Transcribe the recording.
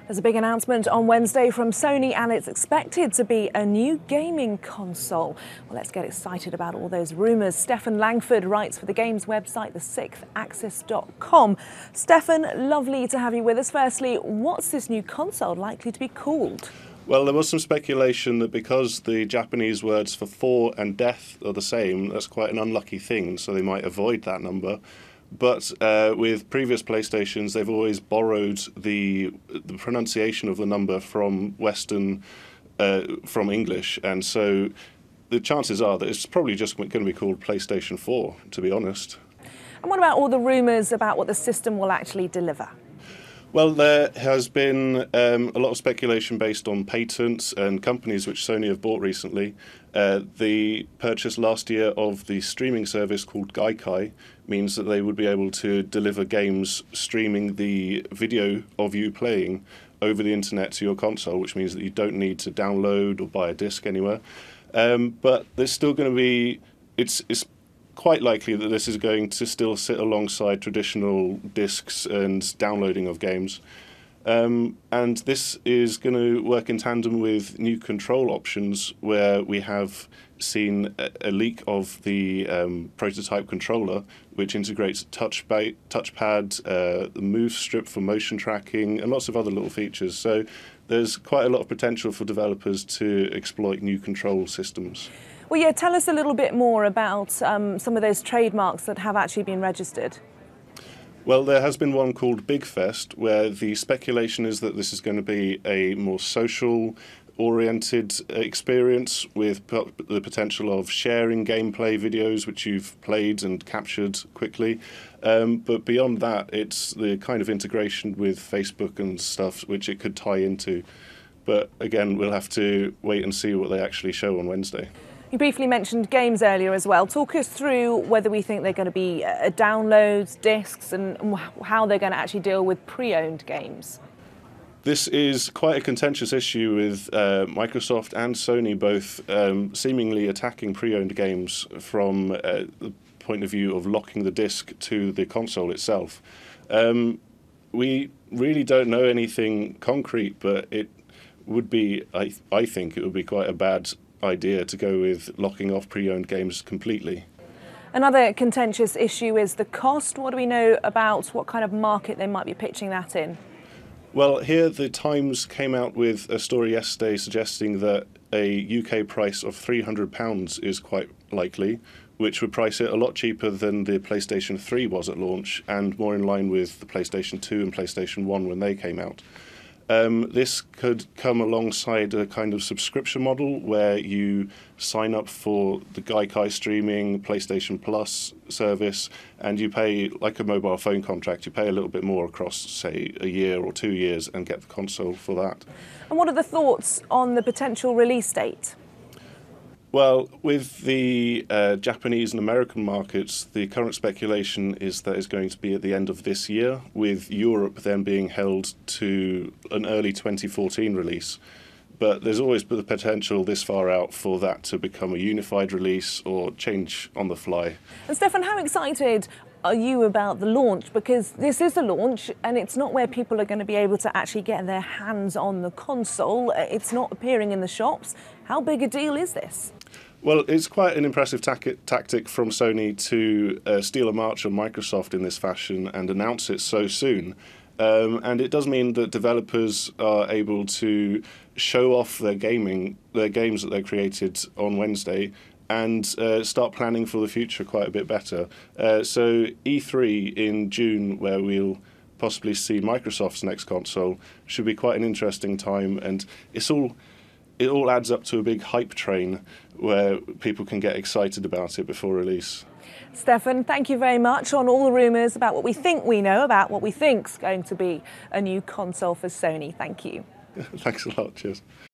There's a big announcement on Wednesday from Sony, and it's expected to be a new gaming console. Well, let's get excited about all those rumours. Stefan Langford writes for the games website TheSixthAxis.com. Stefan, lovely to have you with us. Firstly, what's this new console likely to be called? Well, there was some speculation that because the Japanese words for "for" and "death" are the same, that's quite an unlucky thing, so they might avoid that number. But with previous PlayStations, they've always borrowed the pronunciation of the number from from English, and so the chances are that it's probably just going to be called PlayStation 4, to be honest. And what about all the rumours about what the system will actually deliver? Well, there has been a lot of speculation based on patents and companies which Sony have bought recently. The purchase last year of the streaming service called Gaikai means that they would be able to deliver games streaming the video of you playing over the internet to your console, which means that you don't need to download or buy a disc anywhere. But there's still going to be... It's quite likely that this is going to still sit alongside traditional discs and downloading of games. And this is going to work in tandem with new control options, where we have seen a leak of the prototype controller, which integrates touchpad, the move strip for motion tracking, and lots of other little features. So there's quite a lot of potential for developers to exploit new control systems. Well, yeah, tell us a little bit more about some of those trademarks that have actually been registered. Well, there has been one called Big Fest, where the speculation is that this is going to be a more social-oriented experience with the potential of sharing gameplay videos which you've played and captured quickly. But beyond that, it's the kind of integration with Facebook and stuff which it could tie into. But again, we'll have to wait and see what they actually show on Wednesday. You briefly mentioned games earlier as well. Talk us through whether we think they're going to be downloads, discs, and how they're going to actually deal with pre-owned games. This is quite a contentious issue with Microsoft and Sony both seemingly attacking pre-owned games from the point of view of locking the disc to the console itself. We really don't know anything concrete, but it would be, I think it would be quite a bad idea to go with locking off pre-owned games completely. Another contentious issue is the cost. What do we know about what kind of market they might be pitching that in? Well, here the Times came out with a story yesterday suggesting that a UK price of £300 is quite likely, which would price it a lot cheaper than the PlayStation 3 was at launch, and more in line with the PlayStation 2 and PlayStation 1 when they came out. This could come alongside a kind of subscription model where you sign up for the Gaikai streaming PlayStation Plus service, and you pay, like a mobile phone contract, you pay a little bit more across, say, a year or 2 years and get the console for that. And what are the thoughts on the potential release date? Well, with the Japanese and American markets, the current speculation is that it's going to be at the end of this year, with Europe then being held to an early 2014 release. But there's always the potential this far out for that to become a unified release or change on the fly. And Stefan, how excited are you about the launch? Because this is a launch and it's not where people are going to be able to actually get their hands on the console. It's not appearing in the shops. How big a deal is this? Well, it's quite an impressive tactic from Sony to steal a march on Microsoft in this fashion and announce it so soon. And it does mean that developers are able to show off their games that they created on Wednesday and start planning for the future quite a bit better. So E3 in June, where we'll possibly see Microsoft's next console, should be quite an interesting time, and it all adds up to a big hype train where people can get excited about it before release. Stefan, thank you very much on all the rumours about what we think we know about what we think's going to be a new console for Sony. Thank you. Thanks a lot. Cheers.